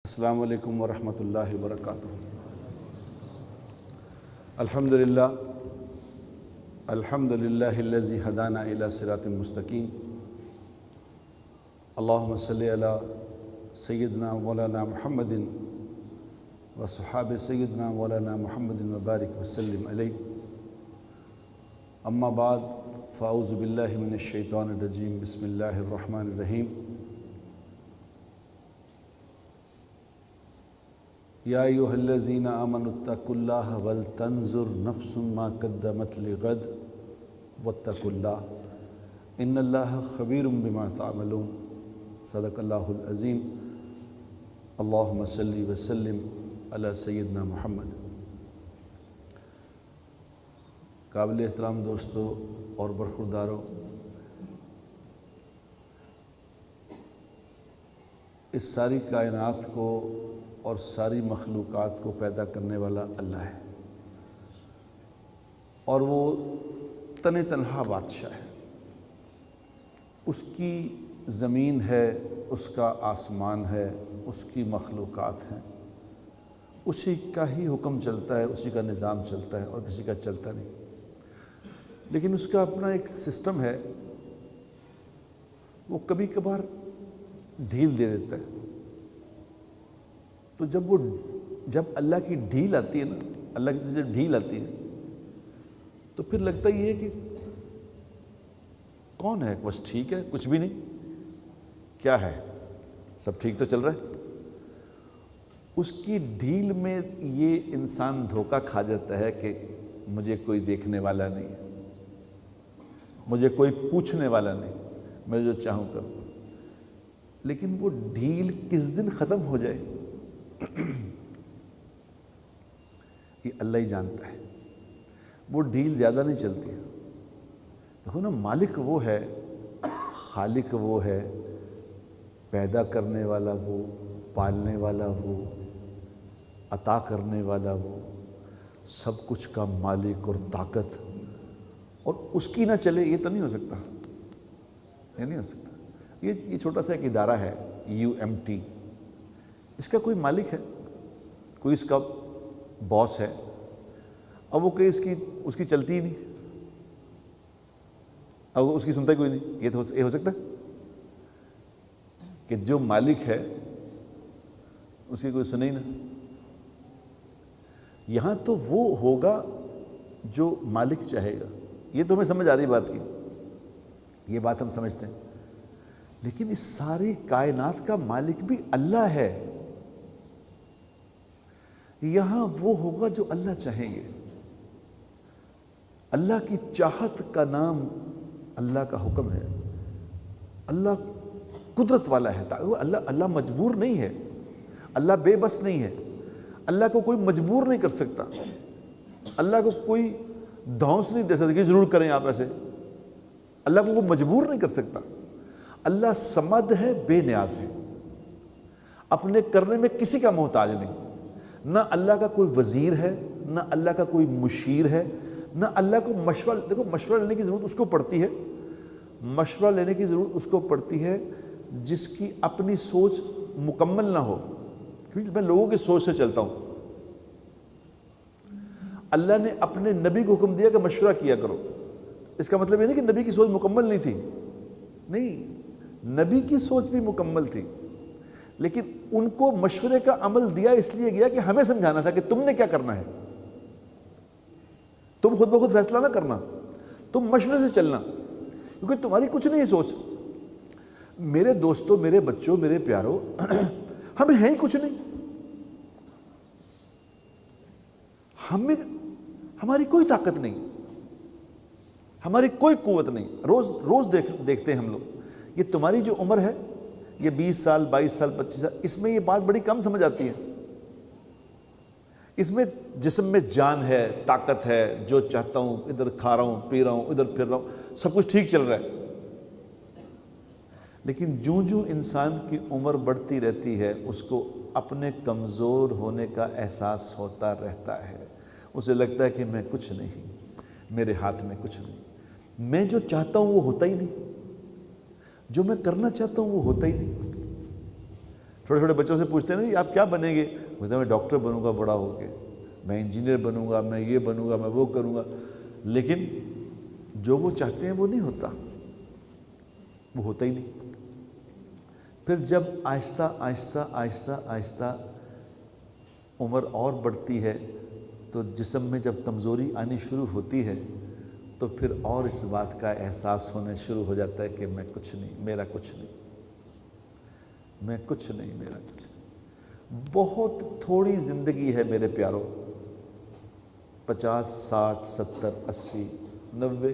السلام علیکم ورحمۃ اللہ وبرکاتہ۔ الحمدللہ الذی ہدانا الی صراط مستقیم۔ اللہم صلی علی سیدنا مولانا محمد و صحابہ سیدنا مولانا محمد وبارک وسلم علیہ۔ اما بعد فاعوذ باللہ من الشیطان الرجیم، بسم اللہ الرحمن الرحیم۔ یا ایھا الذین آمنوا اتقوا اللہ ولتنظر نفس ما قدمت لغد واتقوا اللہ ان اللہ خبیر بما تعملون۔ صدق اللہ العظیم۔ اللہم صلی وسلم علی سیدنا محمد۔ قابل احترام دوستو اور برخورداروں، اس ساری کائنات کو اور ساری مخلوقات کو پیدا کرنے والا اللہ ہے، اور وہ تنہا بادشاہ ہے۔ اس کی زمین ہے، اس کا آسمان ہے، اس کی مخلوقات ہیں، اسی کا ہی حکم چلتا ہے، اسی کا نظام چلتا ہے اور کسی کا چلتا نہیں۔ لیکن اس کا اپنا ایک سسٹم ہے، وہ کبھی کبھار ڈھیل دے دیتا ہے۔ تو جب اللہ کی ڈھیل آتی ہے نا، اللہ کی طرف سے ڈھیل آتی ہے، تو پھر لگتا یہ ہے کہ کون ہے، بس ٹھیک ہے، کچھ بھی نہیں، کیا ہے، سب ٹھیک تو چل رہا ہے۔ اس کی ڈھیل میں یہ انسان دھوکہ کھا جاتا ہے کہ مجھے کوئی دیکھنے والا نہیں ہے، مجھے کوئی پوچھنے والا نہیں، میں جو چاہوں کروں۔ لیکن وہ ڈھیل کس دن ختم ہو جائے یہ اللہ ہی جانتا ہے۔ وہ ڈھیل زیادہ نہیں چلتی ہے۔ دیکھو نا، مالک وہ ہے، خالق وہ ہے، پیدا کرنے والا وہ، پالنے والا وہ، عطا کرنے والا وہ، سب کچھ کا مالک اور طاقت، اور اس کی نہ چلے یہ تو نہیں ہو سکتا، یہ نہیں ہو سکتا۔ یہ چھوٹا سا ایک ادارہ ہے UMT، اس کا کوئی مالک ہے، کوئی اس کا باس ہے، اب وہ کہ اس کی چلتی ہی نہیں، اب اس کی سنتا ہی کوئی نہیں۔ یہ ہو سکتا ہے کہ جو مالک ہے اس کی کوئی سنے ہی نہ۔ یہاں تو وہ ہوگا جو مالک چاہے گا۔ یہ تو ہمیں سمجھ آ رہی بات کی، یہ بات ہم سمجھتے ہیں۔ لیکن اس ساری کائنات کا مالک بھی اللہ ہے۔ یہاں وہ ہوگا جو اللہ چاہیں گے۔ اللہ کی چاہت کا نام اللہ کا حکم ہے۔ اللہ قدرت والا ہے، اللہ مجبور نہیں ہے، اللہ بے بس نہیں ہے، اللہ کو کوئی مجبور نہیں کر سکتا، اللہ کو کوئی دھونس نہیں دے سکتا کہ ضرور کریں آپ ایسے، اللہ کو کوئی مجبور نہیں کر سکتا۔ اللہ صمد ہے، بے نیاز ہے، اپنے کرنے میں کسی کا محتاج نہیں۔ نہ اللہ کا کوئی وزیر ہے، نہ اللہ کا کوئی مشیر ہے، نہ اللہ کو مشورہ۔ دیکھو، مشورہ لینے کی ضرورت اس کو پڑتی ہے، مشورہ لینے کی ضرورت اس کو پڑتی ہے جس کی اپنی سوچ مکمل نہ ہو۔ کیونکہ میں لوگوں کی سوچ سے چلتا ہوں۔ اللہ نے اپنے نبی کو حکم دیا کہ مشورہ کیا کرو، اس کا مطلب یہ نہیں کہ نبی کی سوچ مکمل نہیں تھی، نہیں، نبی کی سوچ بھی مکمل تھی، لیکن ان کو مشورے کا عمل دیا اس لیے گیا کہ ہمیں سمجھانا تھا کہ تم نے کیا کرنا ہے، تم خود بخود فیصلہ نہ کرنا، تم مشورے سے چلنا، کیونکہ تمہاری کچھ نہیں ہے سوچ۔ میرے دوستوں، میرے بچوں، میرے پیاروں، ہمیں ہے ہی کچھ نہیں، ہماری کوئی طاقت نہیں، ہماری کوئی قوت نہیں۔ روز دیکھتے ہیں ہم لوگ، یہ تمہاری جو عمر ہے، یہ 20 سال، 22 سال، 25 سال، اس میں یہ بات بڑی کم سمجھ آتی ہے۔ اس میں جسم میں جان ہے، طاقت ہے، جو چاہتا ہوں ادھر کھا رہا ہوں، پی رہا ہوں، ادھر پھر رہا ہوں، سب کچھ ٹھیک چل رہا ہے۔ لیکن جو انسان کی عمر بڑھتی رہتی ہے، اس کو اپنے کمزور ہونے کا احساس ہوتا رہتا ہے۔ اسے لگتا ہے کہ میں کچھ نہیں، میرے ہاتھ میں کچھ نہیں، میں جو چاہتا ہوں وہ ہوتا ہی نہیں، جو میں کرنا چاہتا ہوں وہ ہوتا ہی نہیں۔ چھوٹے چھوٹے بچوں سے پوچھتے ہیں نا آپ کیا بنیں گے؟ کہتے ہیں میں ڈاکٹر بنوں گا بڑا ہو کے، میں انجینئر بنوں گا، میں یہ بنوں گا، میں وہ کروں گا، لیکن جو وہ چاہتے ہیں وہ نہیں ہوتا، وہ ہوتا ہی نہیں۔ پھر جب آہستہ آہستہ آہستہ آہستہ عمر اور بڑھتی ہے تو جسم میں جب کمزوری آنی شروع ہوتی ہے تو پھر اور اس بات کا احساس ہونے شروع ہو جاتا ہے کہ میں کچھ نہیں، میرا کچھ نہیں، میں کچھ نہیں، میرا کچھ نہیں۔ بہت تھوڑی زندگی ہے میرے پیاروں، 50 60 70 80 90،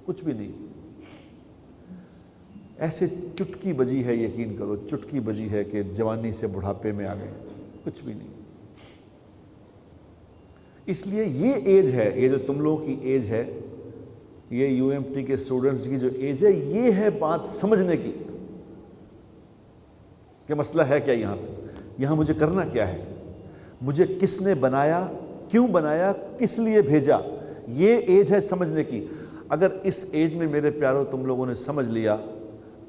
کچھ بھی نہیں، ایسے چٹکی بجی ہے، یقین کرو چٹکی بجی ہے کہ جوانی سے بڑھاپے میں آ گئے، کچھ بھی نہیں۔ اس لیے یہ ایج ہے، یہ جو تم لوگوں کی ایج ہے، یہ یو ایم ٹی کے اسٹوڈنٹس کی جو ایج ہے، یہ ہے بات سمجھنے کی کہ مسئلہ ہے کیا، یہاں مجھے کرنا کیا ہے، مجھے کس نے بنایا، کیوں بنایا، کس لیے بھیجا، یہ ایج ہے سمجھنے کی۔ اگر اس ایج میں میرے پیاروں تم لوگوں نے سمجھ لیا،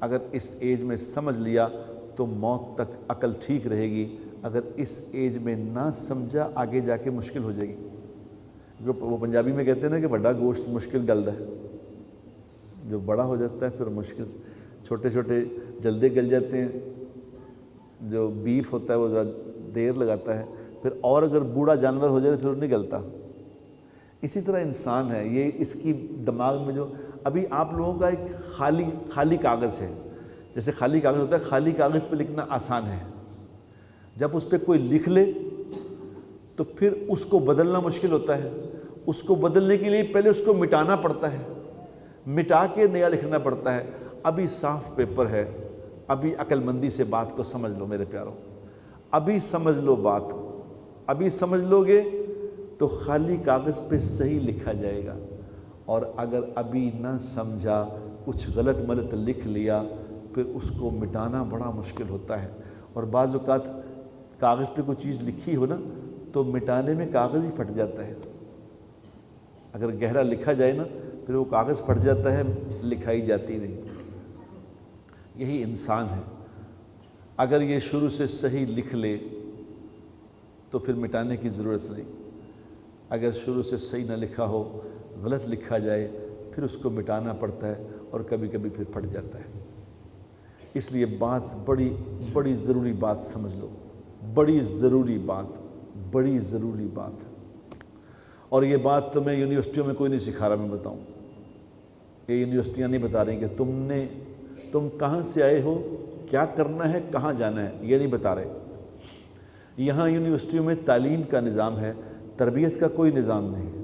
اگر اس ایج میں سمجھ لیا تو موت تک عقل ٹھیک رہے گی، اگر اس ایج میں نہ سمجھا آگے جا کے مشکل ہو جائے گی۔ وہ پنجابی میں کہتے ہیں نا کہ بڑا گوشت مشکل گلدا ہے، جو بڑا ہو جاتا ہے پھر مشکل، چھوٹے چھوٹے جلدی گل جاتے ہیں، جو بیف ہوتا ہے وہ ذرا دیر لگاتا ہے، پھر اور اگر بوڑھا جانور ہو جائے تو پھر نہیں گلتا۔ اسی طرح انسان ہے، یہ اس کی دماغ میں جو ابھی آپ لوگوں کا ایک خالی کاغذ ہے، جیسے خالی کاغذ ہوتا ہے، خالی کاغذ پہ لکھنا آسان ہے، جب اس پہ کوئی لکھ لے تو پھر اس کو بدلنا مشکل ہوتا ہے، اس کو بدلنے کے لیے پہلے اس کو مٹانا پڑتا ہے، مٹا کے نیا لکھنا پڑتا ہے۔ ابھی صاف پیپر ہے، ابھی عقل مندی سے بات کو سمجھ لو میرے پیاروں، ابھی سمجھ لو بات، ابھی سمجھ لو گے تو خالی کاغذ پہ صحیح لکھا جائے گا، اور اگر ابھی نہ سمجھا، کچھ غلط ملط لکھ لیا، پھر اس کو مٹانا بڑا مشکل ہوتا ہے۔ اور بعض اوقات کاغذ پہ کوئی چیز لکھی ہو نا تو مٹانے میں کاغذ ہی پھٹ جاتا ہے، اگر گہرا لکھا جائے نا پھر وہ کاغذ پھٹ جاتا ہے، لکھائی جاتی نہیں۔ یہی انسان ہے، اگر یہ شروع سے صحیح لکھ لے تو پھر مٹانے کی ضرورت نہیں، اگر شروع سے صحیح نہ لکھا ہو، غلط لکھا جائے، پھر اس کو مٹانا پڑتا ہے اور کبھی کبھی پھر پھٹ جاتا ہے۔ اس لیے بات بڑی ضروری بات سمجھ لو، بڑی ضروری بات ہے، اور یہ بات تمہیں یونیورسٹیوں میں کوئی نہیں سکھا رہا، میں بتاؤں، یہ یونیورسٹیاں نہیں بتا رہی کہ تم کہاں سے آئے ہو، کیا کرنا ہے، کہاں جانا ہے، یہ نہیں بتا رہے۔ یہاں یونیورسٹیوں میں تعلیم کا نظام ہے، تربیت کا کوئی نظام نہیں ہے۔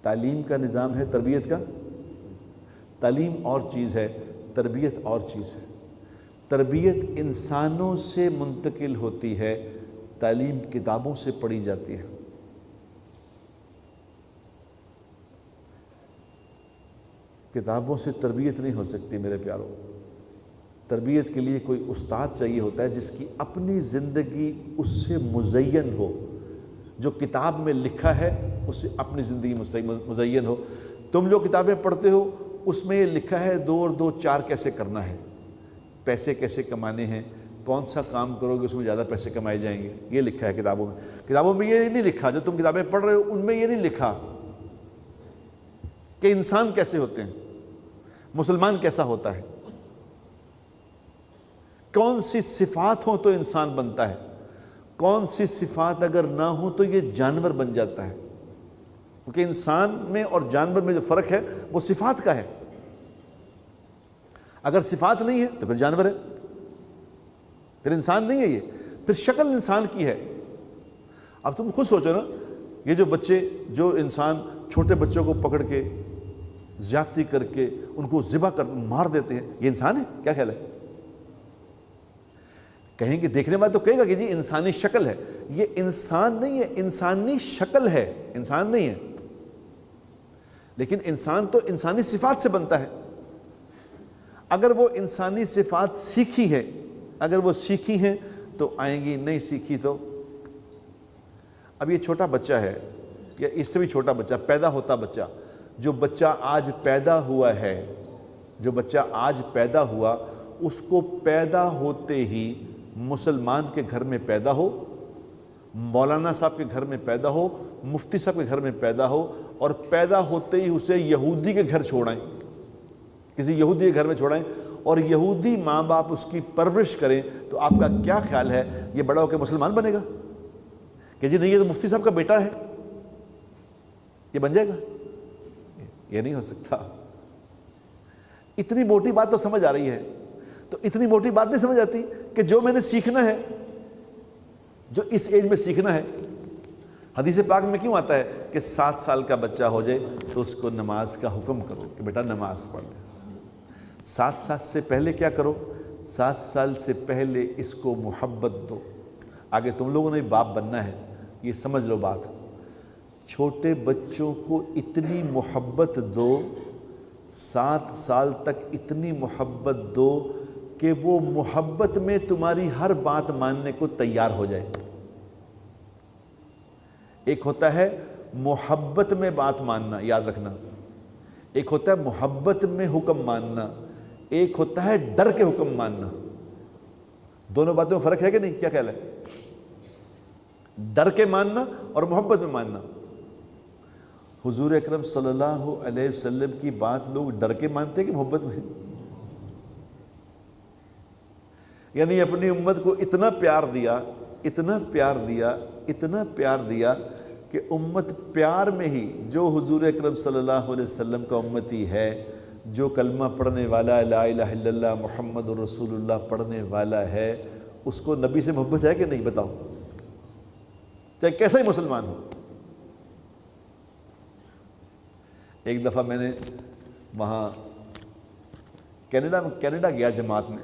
تعلیم کا نظام ہے، تربیت کا، تعلیم اور چیز ہے، تربیت اور چیز ہے۔ تربیت انسانوں سے منتقل ہوتی ہے، تعلیم کتابوں سے پڑھی جاتی ہے۔ کتابوں سے تربیت نہیں ہو سکتی میرے پیاروں، تربیت کے لیے کوئی استاد چاہیے ہوتا ہے جس کی اپنی زندگی اس سے مزین ہو، جو کتاب میں لکھا ہے اس سے اپنی زندگی مزین ہو۔ تم جو کتابیں پڑھتے ہو اس میں یہ لکھا ہے 2 اور 2 4 کیسے کرنا ہے، پیسے کیسے کمانے ہیں، کون سا کام کرو گے اس میں زیادہ پیسے کمائے جائیں گے، یہ لکھا ہے کتابوں میں۔ کتابوں میں یہ نہیں لکھا، جو تم کتابیں پڑھ رہے ہو ان میں یہ نہیں لکھا کہ انسان کیسے ہوتے ہیں، مسلمان کیسا ہوتا ہے، کون سی صفات ہوں تو انسان بنتا ہے، کون سی صفات اگر نہ ہوں تو یہ جانور بن جاتا ہے، کیونکہ انسان میں اور جانور میں جو فرق ہے وہ صفات کا ہے۔ اگر صفات نہیں ہے تو پھر جانور ہے، پھر انسان نہیں ہے، یہ پھر شکل انسان کی ہے۔ اب تم خود سوچو نا، یہ جو بچے، جو انسان چھوٹے بچوں کو پکڑ کے زیادتی کر کے ان کو ذبح کر مار دیتے ہیں، یہ انسان ہے؟ کیا خیال ہے؟ کہیں گے دیکھنے والے تو کہے گا کہ جی انسانی شکل ہے، یہ انسان نہیں ہے، انسانی شکل ہے، انسان نہیں ہے۔ لیکن انسان تو انسانی صفات سے بنتا ہے۔ اگر وہ انسانی صفات سیکھی ہے، اگر وہ سیکھی ہیں تو آئیں گی، نہیں سیکھی تو۔ اب یہ چھوٹا بچہ ہے یا اس سے بھی چھوٹا بچہ، پیدا ہوتا بچہ، جو بچہ آج پیدا ہوا ہے، جو بچہ آج پیدا ہوا، اس کو پیدا ہوتے ہی مسلمان کے گھر میں پیدا ہو، مولانا صاحب کے گھر میں پیدا ہو، مفتی صاحب کے گھر میں پیدا ہو، اور پیدا ہوتے ہی اسے یہودی کے گھر چھوڑائیں، کسی یہودی کے گھر میں چھوڑائیں، اور یہودی ماں باپ اس کی پرورش کریں، تو آپ کا کیا خیال ہے یہ بڑا ہو کے مسلمان بنے گا؟ کہ جی نہیں یہ تو مفتی صاحب کا بیٹا ہے، یہ بن جائے گا؟ یہ نہیں ہو سکتا۔ اتنی موٹی بات تو سمجھ آ رہی ہے، تو اتنی موٹی بات نہیں سمجھ آتی کہ جو میں نے سیکھنا ہے، جو اس ایج میں سیکھنا ہے۔ حدیث پاک میں کیوں آتا ہے کہ 7 سال کا بچہ ہو جائے تو اس کو نماز کا حکم کرو کہ بیٹا نماز پڑھ لے۔ 7 سال سے پہلے کیا کرو؟ 7 سال سے پہلے اس کو محبت دو۔ آگے تم لوگوں نے باپ بننا ہے، یہ سمجھ لو بات۔ چھوٹے بچوں کو اتنی محبت دو، 7 سال تک اتنی محبت دو کہ وہ محبت میں تمہاری ہر بات ماننے کو تیار ہو جائے۔ ایک ہوتا ہے محبت میں بات ماننا، یاد رکھنا، ایک ہوتا ہے محبت میں حکم ماننا، ایک ہوتا ہے ڈر کے حکم ماننا۔ دونوں باتوں میں فرق ہے کہ نہیں؟ کیا خیال ہے؟ ڈر کے ماننا اور محبت میں ماننا۔ حضور اکرم صلی اللہ علیہ وسلم کی بات لوگ ڈر کے مانتے ہیں کہ محبت میں؟ یعنی اپنی امت کو اتنا پیار دیا، اتنا پیار دیا، اتنا پیار دیا کہ امت پیار میں ہی جو حضور اکرم صلی اللہ علیہ وسلم کا امتی ہے، جو کلمہ پڑھنے والا لا الہ الا اللہ محمد رسول اللہ پڑھنے والا ہے، اس کو نبی سے محبت ہے کہ نہیں؟ بتاؤ، چاہے کیسا ہی مسلمان ہو۔ ایک دفعہ میں نے وہاں کینیڈا گیا جماعت میں،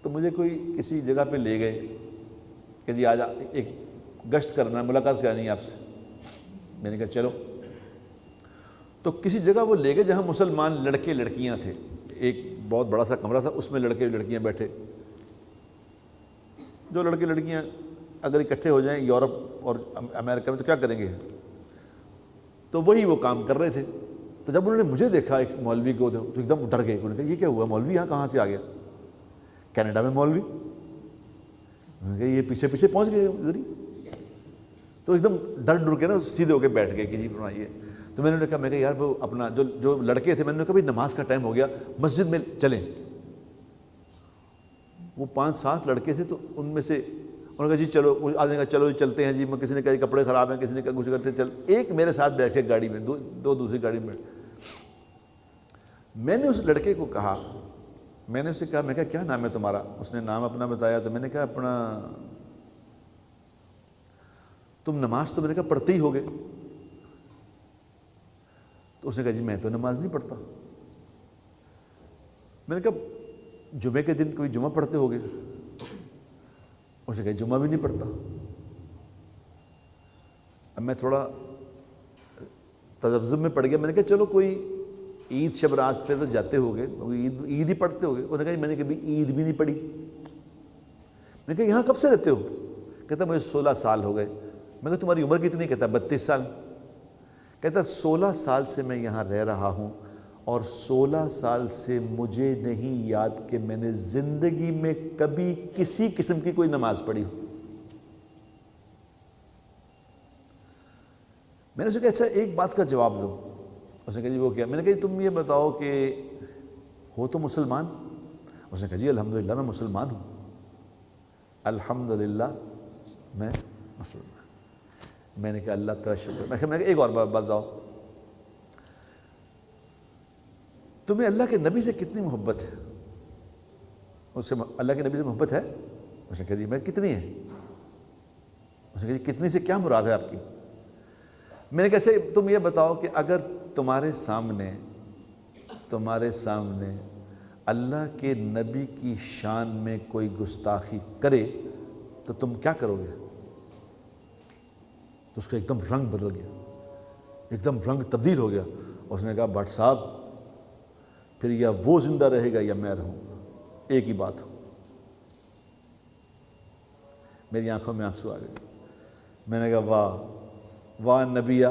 تو مجھے کوئی کسی جگہ پہ لے گئے کہ جی آج ایک گشت کرنا ہے، ملاقات کرانی ہے آپ سے۔ میں نے کہا چلو۔ تو کسی جگہ وہ لے گئے جہاں مسلمان لڑکے لڑکیاں تھے، ایک بہت بڑا سا کمرہ تھا، اس میں لڑکے لڑکیاں بیٹھے۔ جو لڑکے لڑکیاں اگر اکٹھے ہو جائیں یورپ اور امریکہ میں تو کیا کریں گے، تو وہی وہ کام کر رہے تھے۔ تو جب انہوں نے مجھے دیکھا ایک مولوی کو، تو ایک دم ڈر گئے۔ انہوں نے کہا یہ کیا ہوا، مولوی یہاں کہاں سے آ گیا؟ کینیڈا میں مولوی؟ انہوں نے کہا یہ پیچھے پیچھے پہنچ گئے ادھر ہی۔ تو ایک دم ڈر کے نا سیدھے ہو کے بیٹھ گئے کہ جی فرمائیے۔ تو میں نے کہا یار وہ اپنا جو لڑکے تھے، میں نے کہا بھائی نماز کا ٹائم ہو گیا، مسجد میں چلیں۔ وہ 5-7 لڑکے تھے، تو ان میں سے انہوں نے کہا جی چلو، آدمی نے کہا چلو جی چلتے ہیں جی، کسی نے کہا جی کپڑے خراب ہیں، کسی نے کہا کچھ کرتے چل۔ ایک میرے ساتھ بیٹھے گاڑی میں، دو دوسری گاڑی میں۔ میں نے اس لڑکے کو کہا، میں نے اسے کہا، میں کہا کیا نام ہے تمہارا؟ اس نے نام اپنا بتایا۔ تو میں نے کہا اپنا تم نماز تو میں نے کہا پڑھتے ہی ہوگے؟ تو اس نے کہا جی میں تو نماز نہیں پڑھتا۔ میں نے کہا جمعے کے دن کوئی جمعہ پڑھتے ہوگے؟ اس نے کہا جمعہ بھی نہیں پڑھتا۔ اب میں تھوڑا تذبذب میں پڑ گیا۔ میں نے کہا چلو کوئی عید شب رات پہ تو جاتے ہوگے، عید ہی پڑھتے ہوگے؟ انہوں نے کہا میں نے کبھی عید بھی نہیں پڑھی۔ میں نے کہا یہاں کب سے رہتے ہو؟ کہتا مجھے 16 سال ہو گئے۔ میں نے کہا تمہاری عمر کتنی؟ کہتا 32 سال۔ کہتا 16 سال سے میں یہاں رہ رہا ہوں، اور 16 سال سے مجھے نہیں یاد کہ میں نے زندگی میں کبھی کسی قسم کی کوئی نماز پڑھی ہو۔ میں نے اسے کہا اچھا ایک بات کا جواب دو۔ اس نے کہا جی وہ کیا؟ میں نے کہا تم یہ بتاؤ کہ ہو تو مسلمان؟ اس نے کہا جی الحمدللہ میں مسلمان ہوں، الحمدللہ میں مسلمان۔ میں نے کہا اللہ تعالیٰ شکر۔ میں کہا ایک اور بات بتاؤ، تمہیں اللہ کے نبی سے کتنی محبت ہے؟ اس سے اللہ کے نبی سے محبت ہے؟ اس نے کہا جی میں کتنی ہے؟ اس نے کہا جی کتنی سے کیا مراد ہے آپ کی؟ میں نے کہا تم یہ بتاؤ کہ اگر تمہارے سامنے اللہ کے نبی کی شان میں کوئی گستاخی کرے تو تم کیا کرو گے؟ تو اس کا ایک دم رنگ بدل گیا، ایک دم رنگ تبدیل ہو گیا۔ اس نے کہا بٹ صاحب پھر یا وہ زندہ رہے گا یا میں رہوں گا، ایک ہی بات ہو۔ میری آنکھوں میں آنسو آ گئے۔ میں نے کہا واہ واہ نبیہ،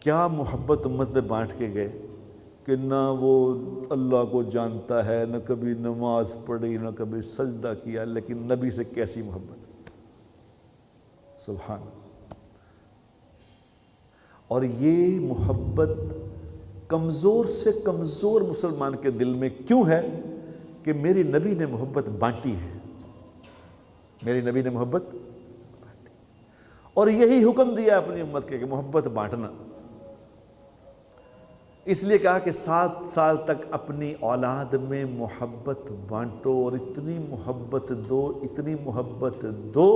کیا محبت امت میں بانٹ کے گئے، کہ نہ وہ اللہ کو جانتا ہے، نہ کبھی نماز پڑھی، نہ کبھی سجدہ کیا، لیکن نبی سے کیسی محبت، سبحان اللہ۔ اور یہ محبت کمزور سے کمزور مسلمان کے دل میں کیوں ہے؟ کہ میری نبی نے محبت بانٹی ہے، میری نبی نے محبت بانٹی، اور یہی حکم دیا اپنی امت کے کہ محبت بانٹنا۔ اس لیے کہا کہ 7 سال تک اپنی اولاد میں محبت بانٹو، اور اتنی محبت دو، اتنی محبت دو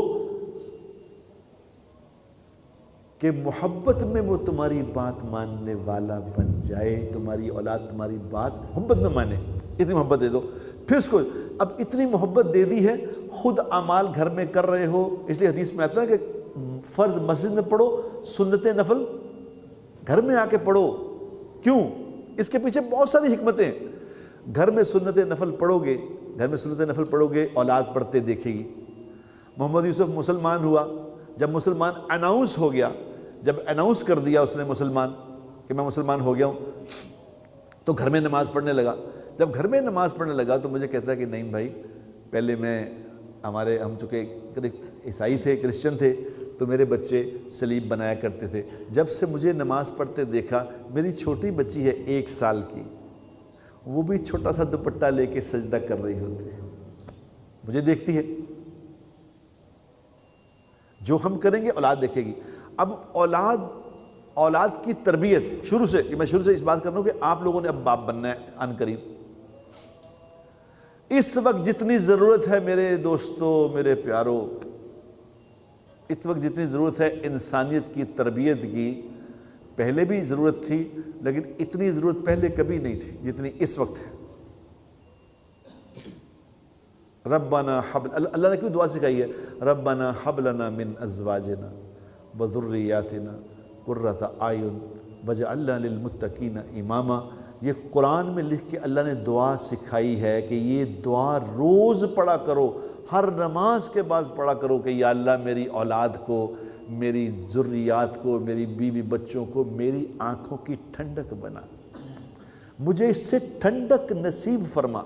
کہ محبت میں وہ تمہاری بات ماننے والا بن جائے، تمہاری اولاد تمہاری بات محبت میں مانے، اتنی محبت دے دو۔ پھر اس کو اب اتنی محبت دے دی ہے، خود اعمال گھر میں کر رہے ہو، اس لیے حدیث میں آتا ہے کہ فرض مسجد میں پڑھو، سنت نفل گھر میں آ کے پڑھو۔ کیوں؟ اس کے پیچھے بہت ساری حکمتیں۔ گھر میں سنت نفل پڑھو گے، گھر میں سنت نفل پڑھو گے، اولاد پڑھتے دیکھے گی۔ محمد یوسف مسلمان ہوا، جب مسلمان اناؤنس ہو گیا، جب اناؤنس کر دیا اس نے مسلمان کہ میں مسلمان ہو گیا ہوں، تو گھر میں نماز پڑھنے لگا۔ جب گھر میں نماز پڑھنے لگا تو مجھے کہتا ہے کہ نہیں بھائی، پہلے ہم چونکہ عیسائی تھے، کرسچن تھے، تو میرے بچے صلیب بنایا کرتے تھے۔ جب سے مجھے نماز پڑھتے دیکھا، میری چھوٹی بچی ہے 1 سال کی، وہ بھی چھوٹا سا دوپٹہ لے کے سجدہ کر رہی ہوتی ہے، مجھے دیکھتی ہے۔ جو ہم کریں گے اولاد دیکھے گی۔ اب اولاد کی تربیت شروع سے، میں شروع سے اس بات کر رہا ہوں کہ آپ لوگوں نے اب باپ بننا ہے عن قریب۔ اس وقت جتنی ضرورت ہے میرے دوستو، میرے پیارو، اس وقت جتنی ضرورت ہے انسانیت کی تربیت کی، پہلے بھی ضرورت تھی، لیکن اتنی ضرورت پہلے کبھی نہیں تھی جتنی اس وقت ہے۔ ربنا حب، اللہ نے کیوں دعا سکھائی ہے؟ ربنا حب لنا من ازواجنا وذریاتنا قرۃ اعین واجعلنا للمتقین اماما۔ یہ قرآن میں لکھ کے اللہ نے دعا سکھائی ہے کہ یہ دعا روز پڑھا کرو، ہر نماز کے بعد پڑھا کرو کہ یا اللہ میری اولاد کو، میری ذریات کو، میری بیوی بچوں کو میری آنکھوں کی ٹھنڈک بنا، مجھے اس سے ٹھنڈک نصیب فرما۔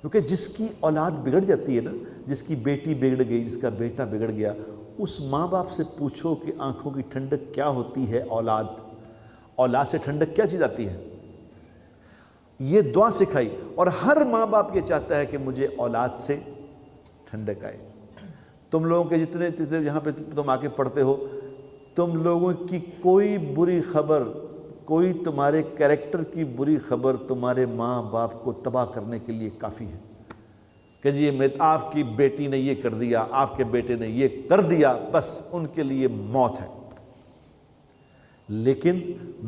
کیونکہ جس کی اولاد بگڑ جاتی ہے نا، جس کی بیٹی بگڑ گئی، جس کا بیٹا بگڑ گیا، اس ماں باپ سے پوچھو کہ آنکھوں کی ٹھنڈک کیا ہوتی ہے؟ اولاد سے ٹھنڈک کیا چیز آتی ہے؟ یہ دعا سکھائی، اور ہر ماں باپ یہ چاہتا ہے کہ مجھے اولاد سے ٹھنڈک آئے۔ تم لوگوں کے جتنے یہاں پہ تم آ کے پڑھتے ہو، تم لوگوں کی کوئی بری خبر، کوئی تمہارے کریکٹر کی بری خبر تمہارے ماں باپ کو تباہ کرنے کے لیے کافی ہے کہ جی آپ کی بیٹی نے یہ کر دیا، آپ کے بیٹے نے یہ کر دیا، بس ان کے لیے موت ہے۔ لیکن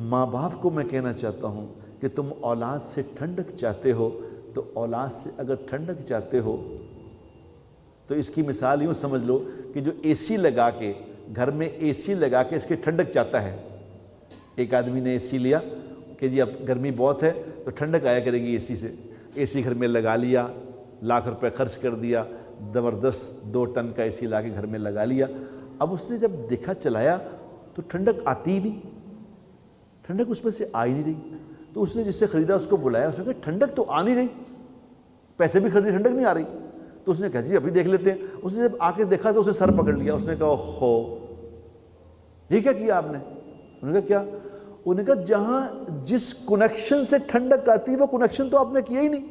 ماں باپ کو میں کہنا چاہتا ہوں کہ تم اولاد سے ٹھنڈک چاہتے ہو، تو اولاد سے اگر ٹھنڈک چاہتے ہو تو اس کی مثال یوں سمجھ لو کہ جو اے سی لگا کے، گھر میں اے سی لگا کے اس کی ٹھنڈک چاہتا ہے۔ ایک آدمی نے اے سی لیا کہ جی اب گرمی بہت ہے تو ٹھنڈک آیا کرے گی اے سی سے، اے سی گھر میں لگا لیا، لاکھ روپے خرچ کر دیا، زبردست 2 ٹن کا اے سی لا کے گھر میں لگا لیا۔ اب اس نے جب دیکھا چلایا تو ٹھنڈک آتی ہی نہیں، ٹھنڈک اس میں سے آ ہی نہیں رہی۔ تو اس نے جس سے خریدا اس کو بلایا، اس نے کہا ٹھنڈک تو آ نہیں رہی، پیسے بھی خریدے ٹھنڈک نہیں آ رہی۔ تو اس نے کہا جی ابھی دیکھ لیتے ہیں۔ اس نے جب آ کے دیکھا تو اس نے سر پکڑ لیا، اس نے کہا ہو یہ کیا کیا آپ نے؟ انہوں نے کہا کیا؟ انہوں نے کہا جہاں جس کنیکشن سے ٹھنڈک آتی ہے وہ کنیکشن تو آپ نے کیا ہی نہیں،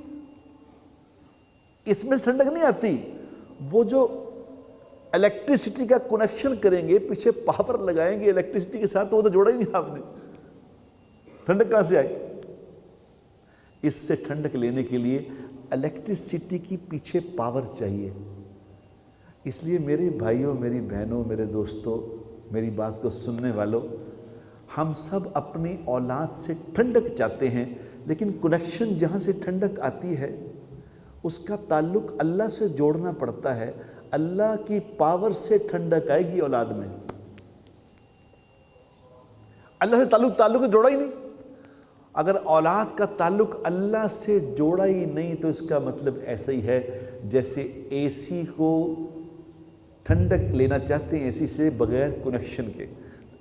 اس میں سے ٹھنڈک نہیں آتی۔ وہ جو الیکٹریسٹی کا کنیکشن کریں گے، پیچھے پاور لگائیں گے الیکٹریسٹی کے ساتھ، تو وہ تو جوڑا ہی نہیں آپ نے، ٹھنڈک کہاں سے آئی؟ اس سے ٹھنڈک لینے کے لیے الیکٹریسٹی کی پیچھے پاور چاہیے۔ اس لیے میرے بھائیوں، میری بہنوں، میرے دوستوں، میری بات کو سننے والوں، ہم سب اپنی اولاد سے ٹھنڈک چاہتے ہیں، لیکن کنیکشن جہاں سے ٹھنڈک آتی ہے اس کا تعلق اللہ سے جوڑنا پڑتا ہے۔ اللہ کی پاور سے ٹھنڈک آئے گی اولاد میں، اللہ سے تعلق جوڑا ہی نہیں۔ اگر اولاد کا تعلق اللہ سے جوڑا ہی نہیں تو اس کا مطلب ایسا ہی ہے جیسے اے سی کو ٹھنڈک لینا چاہتے ہیں اے سی سے بغیر کنیکشن کے،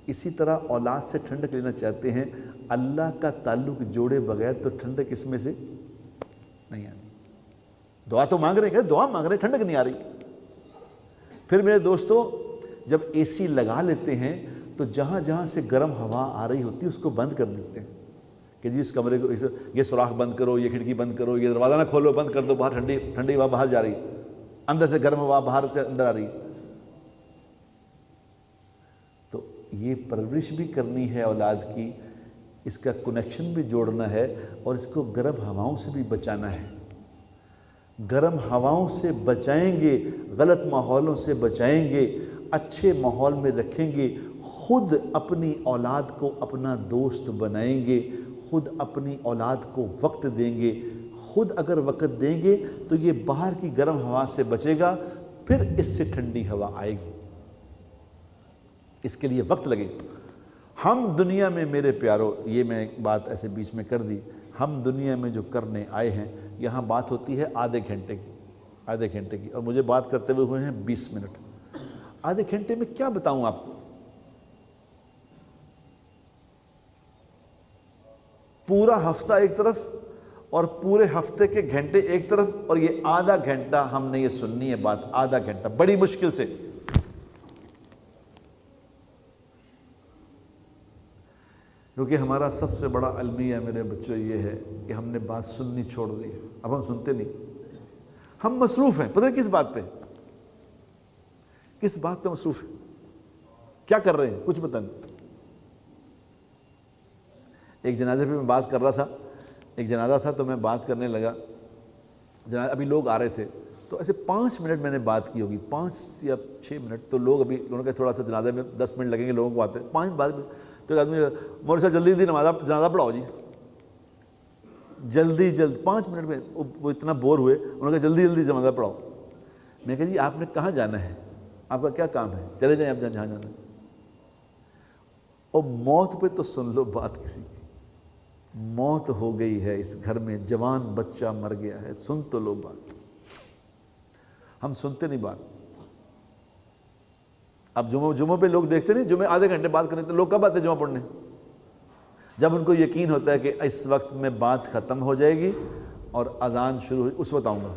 اسی طرح اولاد سے ٹھنڈک لینا چاہتے ہیں اللہ کا تعلق جوڑے بغیر تو ٹھنڈک اس میں سے نہیں آنی. دعا تو مانگ رہے ہیں، دعا مانگ رہے ہیں، ٹھنڈک نہیں آ رہی. پھر میرے دوستو جب اے سی لگا لیتے ہیں تو جہاں جہاں سے گرم ہوا آ رہی ہوتی ہے اس کو بند کر دیتے ہیں کہ جی اس کمرے کو یہ سوراخ بند کرو، یہ کھڑکی بند کرو، یہ دروازہ نہ کھولو، بند کر دو، باہر ٹھنڈی ہوا باہر جا رہی، اندر سے گرم ہوا باہر سے اندر آ رہی. تو یہ پرورش بھی کرنی ہے اولاد کی، اس کا کنیکشن بھی جوڑنا ہے اور اس کو گرم ہواؤں سے بھی بچانا ہے. گرم ہواؤں سے بچائیں گے، غلط ماحولوں سے بچائیں گے، اچھے ماحول میں رکھیں گے، خود اپنی اولاد کو اپنا دوست بنائیں گے، خود اپنی اولاد کو وقت دیں گے. خود اگر وقت دیں گے تو یہ باہر کی گرم ہوا سے بچے گا، پھر اس سے ٹھنڈی ہوا آئے گی. اس کے لیے وقت لگے. ہم دنیا میں میرے پیارو، یہ میں ایک بات ایسے بیچ میں کر دی، ہم دنیا میں جو کرنے آئے ہیں، یہاں بات ہوتی ہے آدھے گھنٹے کی، اور مجھے بات کرتے ہوئے ہیں 20 منٹ. آدھے گھنٹے میں کیا بتاؤں آپ کو؟ پورا ہفتہ ایک طرف اور پورے ہفتے کے گھنٹے ایک طرف، اور یہ آدھا گھنٹہ ہم نے یہ سننی ہے بات، آدھا گھنٹہ بڑی مشکل سے. کیونکہ ہمارا سب سے بڑا المیہ میرے بچوں یہ ہے کہ ہم نے بات سننی چھوڑ دی ہے. اب ہم سنتے نہیں، ہم مصروف ہیں. پتہ ہے کس بات پہ مصروف ہیں؟ کیا کر رہے ہیں؟ کچھ پتہ نہیں. ایک جنازے پہ میں بات کر رہا تھا، ایک جنازہ تھا تو میں بات کرنے لگا. ابھی لوگ آ رہے تھے تو ایسے 5 منٹ میں نے بات کی ہوگی، 5 یا 6 منٹ. تو لوگ ابھی انہوں نے کہا تھوڑا سا جنازے میں 10 منٹ لگیں گے لوگوں کو آتے، 5 بعد میں. تو ایک آدمی مولوی صاحب جلدی جنازہ پڑھاؤ جی، جلدی 5 منٹ میں. وہ اتنا بور ہوئے، انہوں نے کہا جلدی جنازہ پڑھاؤ. میں کہا جی آپ نے کہاں جانا ہے، آپ کا کیا کام ہے، چلے جائیں آپ جہاں جانا ہے. اور موت پہ تو سن لو بات کسی کی. موت ہو گئی ہے اس گھر میں، جوان بچہ مر گیا ہے، سن تو لو بات. ہم سنتے نہیں بات. اب جمعوں پہ لوگ دیکھتے نہیں، جمعے آدھے گھنٹے بات کرنے تو لوگ کب آتے جمعہ پڑھنے؟ جب ان کو یقین ہوتا ہے کہ اس وقت میں بات ختم ہو جائے گی اور اذان شروع ہوئی، اس وقت آؤں گا.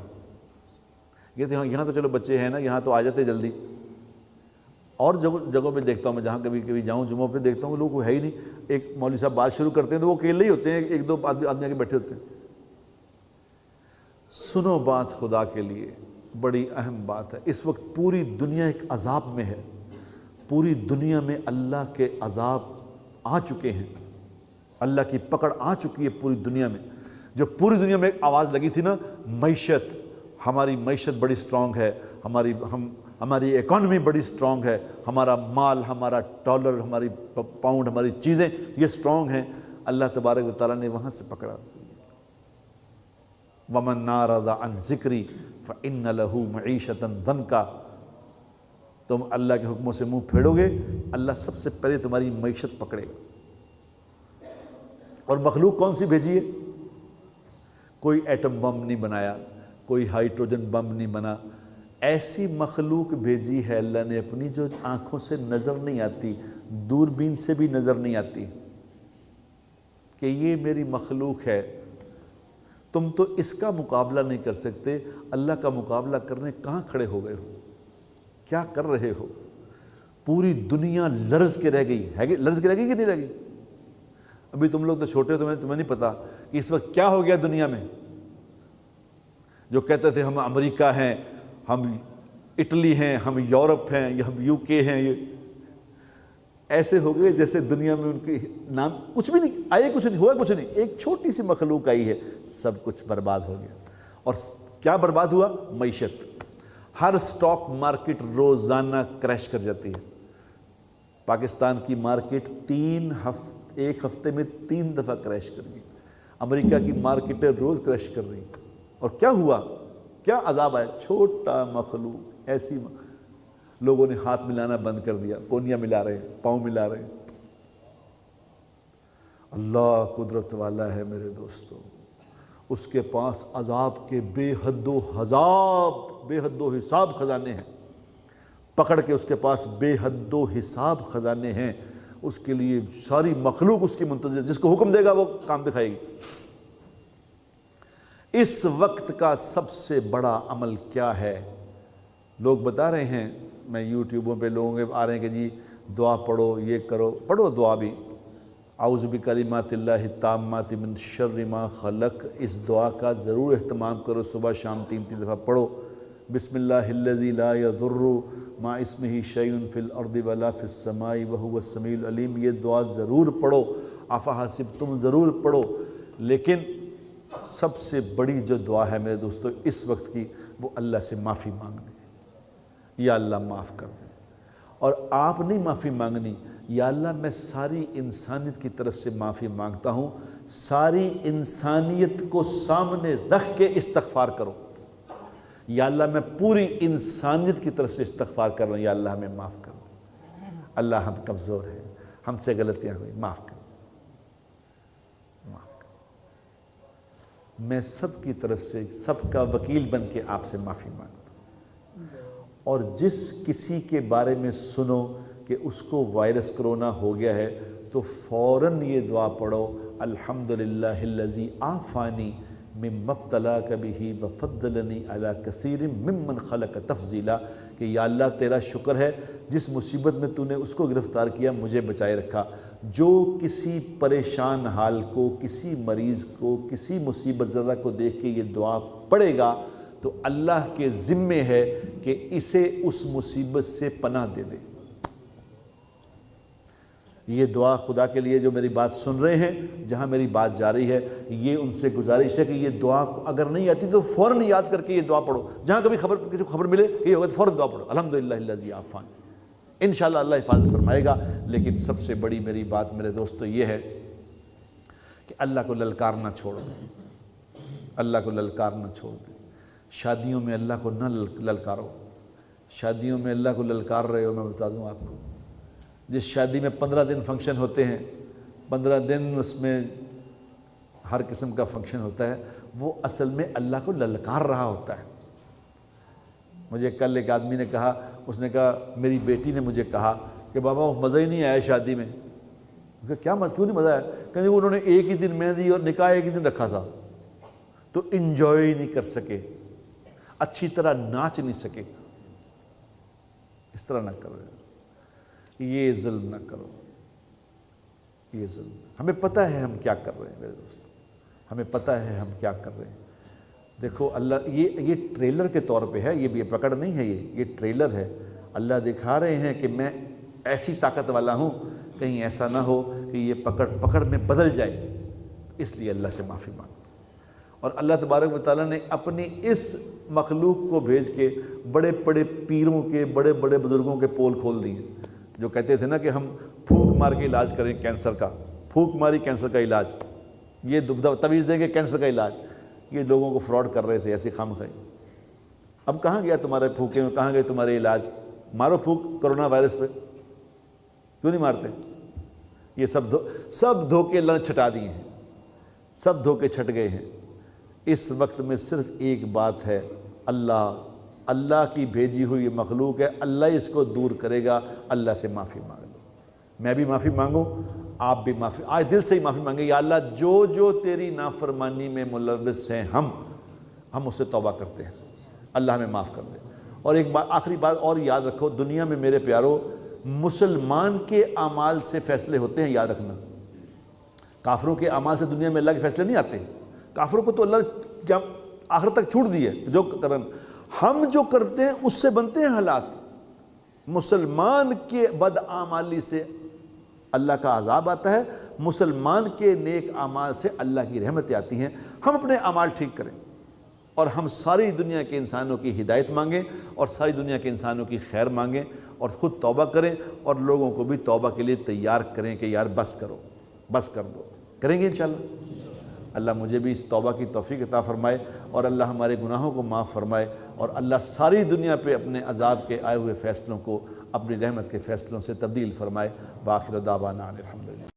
یہ تو یہاں تو چلو بچے ہیں نا، یہاں تو آ جاتے جلدی. اور جگہوں پہ دیکھتا ہوں میں، جہاں کبھی جاؤں جمعوں پہ دیکھتا ہوں لوگ ہے ہی نہیں. ایک مولوی صاحب بات شروع کرتے ہیں تو وہ اکیلے ہی ہوتے ہیں، 1-2 آدمی آگے بیٹھے ہوتے ہیں. سنو بات خدا کے لیے، بڑی اہم بات ہے. اس وقت پوری دنیا ایک عذاب میں ہے، پوری دنیا میں اللہ کے عذاب آ چکے ہیں، اللہ کی پکڑ آ چکی ہے پوری دنیا میں. جو پوری دنیا میں ایک آواز لگی تھی نا، معیشت، ہماری معیشت بڑی سٹرونگ ہے، ہماری اکانومی بڑی سٹرونگ ہے، ہمارا مال، ہمارا ڈالر، ہماری پاؤنڈ، ہماری چیزیں یہ سٹرونگ ہیں. اللہ تبارک و تعالیٰ نے وہاں سے پکڑا. وَمَنْ أَعْرَضَ عَنْ ذِكْرِي فَإِنَّ لَهُ مَعِيشَةً ضَنْكًا. تم اللہ کے حکموں سے منہ پھیرو گے، اللہ سب سے پہلے تمہاری معیشت پکڑے گا. اور مخلوق کون سی بھیجی ہے؟ کوئی ایٹم بم نہیں بنایا، کوئی ہائیڈروجن بم نہیں بنا. ایسی مخلوق بھیجی ہے اللہ نے اپنی جو آنکھوں سے نظر نہیں آتی، دوربین سے بھی نظر نہیں آتی، کہ یہ میری مخلوق ہے. تم تو اس کا مقابلہ نہیں کر سکتے، اللہ کا مقابلہ کرنے کہاں کھڑے ہو گئے ہو؟ کیا کر رہے ہو؟ پوری دنیا لرز کے رہ گئی ہے، لرز کے رہ گئی کہ نہیں رہ گئی؟ ابھی تم لوگ تو چھوٹے ہو، تمہیں نہیں پتا کہ اس وقت کیا ہو گیا دنیا میں. جو کہتے تھے ہم امریکہ ہیں، ہم اٹلی ہیں، ہم یورپ ہیں، یا ہم UK ہیں، یہ ایسے ہو گئے جیسے دنیا میں ان کے نام کچھ بھی نہیں آئے، کچھ نہیں ہوا، کچھ نہیں. ایک چھوٹی سی مخلوق آئی ہے، سب کچھ برباد ہو گیا. اور کیا برباد ہوا؟ معیشت. ہر سٹاک مارکیٹ روزانہ کریش کر جاتی ہے. پاکستان کی مارکیٹ ایک ہفتے میں 3 دفعہ کریش کر گئی. امریکہ کی مارکیٹیں روز کریش کر رہی. اور کیا ہوا؟ کیا عذاب آیا؟ چھوٹا مخلوق، ایسی لوگوں نے ہاتھ ملانا بند کر دیا، کونیاں ملا رہے ہیں، پاؤں ملا رہے ہیں. اللہ قدرت والا ہے میرے دوستو. اس کے پاس عذاب کے بے حد و حساب خزانے ہیں. پکڑ کے اس کے پاس بے حد و حساب خزانے ہیں. اس کے لیے ساری مخلوق اس کی منتظر، جس کو حکم دے گا وہ کام دکھائے گی۔ اس وقت کا سب سے بڑا عمل کیا ہے؟ لوگ بتا رہے ہیں، میں یوٹیوبوں پہ لوگوں کے آ رہے ہیں کہ جی دعا پڑھو، یہ کرو، پڑھو دعا بھی، اعوذ بکلمات اللہ التامات من شر ما خلق، اس دعا کا ضرور اہتمام کرو، صبح شام 3 دفعہ پڑھو۔ بسم اللہ الذی لا یضر مع اسمہ شیء فی الارض ولا فی السماء وہو السمیع العلیم، یہ دعا ضرور پڑھو، افحسبتم ضرور پڑھو۔ لیکن سب سے بڑی جو دعا ہے میرے دوستو اس وقت کی، وہ اللہ سے معافی مانگنی ہے۔ یا اللہ معاف کر دیں، اور آپ نہیں معافی مانگنی، یا اللہ میں ساری انسانیت کی طرف سے معافی مانگتا ہوں، ساری انسانیت کو سامنے رکھ کے استغفار کرو۔ یا اللہ میں پوری انسانیت کی طرف سے استغفار کر رہا ہوں، یا اللہ ہمیں معاف کر دو، اللہ ہم کمزور ہیں، ہم سے غلطیاں ہوئی، معاف کر دو، معاف کر دو۔ میں سب کی طرف سے سب کا وکیل بن کے آپ سے معافی مانگتا ہوں۔ اور جس کسی کے بارے میں سنو کہ اس کو وائرس کرونا ہو گیا ہے تو فوراً یہ دعا پڑھو، الحمدللہ الذی عافانی مما ابتلاک بہ وفضلنی علی کثیر ممن خلق تفضیلا، کہ یا اللہ تیرا شکر ہے جس مصیبت میں تو نے اس کو گرفتار کیا، مجھے بچائے رکھا۔ جو کسی پریشان حال کو، کسی مریض کو، کسی مصیبت زدہ کو دیکھ کے یہ دعا پڑھے گا تو اللہ کے ذمے ہے کہ اسے اس مصیبت سے پناہ دے دے۔ یہ دعا خدا کے لیے جو میری بات سن رہے ہیں، جہاں میری بات جا رہی ہے، یہ ان سے گزارش ہے کہ یہ دعا اگر نہیں آتی تو فوراً یاد کر کے یہ دعا پڑھو۔ جہاں کبھی کسی کو خبر ملے کہ یہ ہوگا تو فوراً دعا پڑھو، الحمدللہ الذی عافانی، انشاءاللہ اللہ حفاظت فرمائے گا۔ لیکن سب سے بڑی میری بات میرے دوستو یہ ہے کہ اللہ کو للکارنا چھوڑ دیں، اللہ کو للکارنا چھوڑ دیں۔ شادیوں میں اللہ کو نہ للکارو، شادیوں میں اللہ کو للکار رہے ہو، میں بتا دوں آپ کو، جس شادی میں 15 دن فنکشن ہوتے ہیں، 15 دن اس میں ہر قسم کا فنکشن ہوتا ہے، وہ اصل میں اللہ کو للکار رہا ہوتا ہے۔ مجھے کل ایک آدمی نے کہا، اس نے کہا میری بیٹی نے مجھے کہا کہ بابا وہ مزہ ہی نہیں آیا شادی میں۔ میں کہا کیا مزہ، کیوں نہیں مزہ آیا؟ کہ انہوں نے ایک ہی دن مہندی اور نکاح ایک ہی دن رکھا تھا، تو انجوائے نہیں کر سکے، اچھی طرح ناچ نہیں سکے۔ اس طرح نہ کرو، یہ ظلم نہ کرو، یہ ظلم۔ ہمیں پتہ ہے ہم کیا کر رہے ہیں میرے دوستو، ہمیں پتہ ہے ہم کیا کر رہے ہیں۔ دیکھو اللہ یہ ٹریلر کے طور پہ ہے، یہ بھی پکڑ نہیں ہے، یہ ٹریلر ہے۔ اللہ دکھا رہے ہیں کہ میں ایسی طاقت والا ہوں، کہیں ایسا نہ ہو کہ یہ پکڑ میں بدل جائے، اس لیے اللہ سے معافی مانگو۔ اور اللہ تبارک و تعالیٰ نے اپنی اس مخلوق کو بھیج کے بڑے بڑے پیروں کے، بڑے بڑے بزرگوں کے پول کھول دیے، جو کہتے تھے نا کہ ہم پھونک مار کے علاج کریں کینسر کا، پھونک ماری کینسر کا علاج، یہ تویز دیں گے کینسر کا علاج۔ یہ لوگوں کو فراڈ کر رہے تھے ایسی خام خواہی۔ اب کہاں گیا تمہارے پھونکے، کہاں گئے تمہارے علاج؟ مارو پھونک کرونا وائرس پہ، کیوں نہیں مارتے؟ یہ سب دھوکے اللہ نے چھٹا دیے ہیں، سب دھوکے چھٹ گئے ہیں۔ اس وقت میں صرف ایک بات ہے، اللہ کی بھیجی ہوئی مخلوق ہے، اللہ اس کو دور کرے گا۔ اللہ سے معافی مانگ لو، میں بھی معافی مانگوں، آپ بھی معافی، آج دل سے ہی معافی مانگیں، یا اللہ جو تیری نافرمانی میں ملوث ہیں ہم اس سے توبہ کرتے ہیں، اللہ ہمیں معاف کر دے۔ اور ایک بات، آخری بات اور یاد رکھو، دنیا میں میرے پیارو مسلمان کے اعمال سے فیصلے ہوتے ہیں، یاد رکھنا۔ کافروں کے اعمال سے دنیا میں اللہ کے فیصلے نہیں آتے، کافروں کو تو اللہ نے آخر تک چھوٹ دی ہے، جو کرن ہم جو کرتے ہیں اس سے بنتے ہیں حالات۔ مسلمان کے بدعمالی سے اللہ کا عذاب آتا ہے، مسلمان کے نیک اعمال سے اللہ کی رحمتیں آتی ہیں۔ ہم اپنے اعمال ٹھیک کریں اور ہم ساری دنیا کے انسانوں کی ہدایت مانگیں اور ساری دنیا کے انسانوں کی خیر مانگیں اور خود توبہ کریں اور لوگوں کو بھی توبہ کے لیے تیار کریں کہ یار بس کرو، بس کر دو۔ کریں گے انشاءاللہ؟ اللہ مجھے بھی اس توبہ کی توفیق عطا فرمائے اور اللہ ہمارے گناہوں کو معاف فرمائے اور اللہ ساری دنیا پہ اپنے عذاب کے آئے ہوئے فیصلوں کو اپنی رحمت کے فیصلوں سے تبدیل فرمائے۔ وآخر دعوانا الحمدللہ۔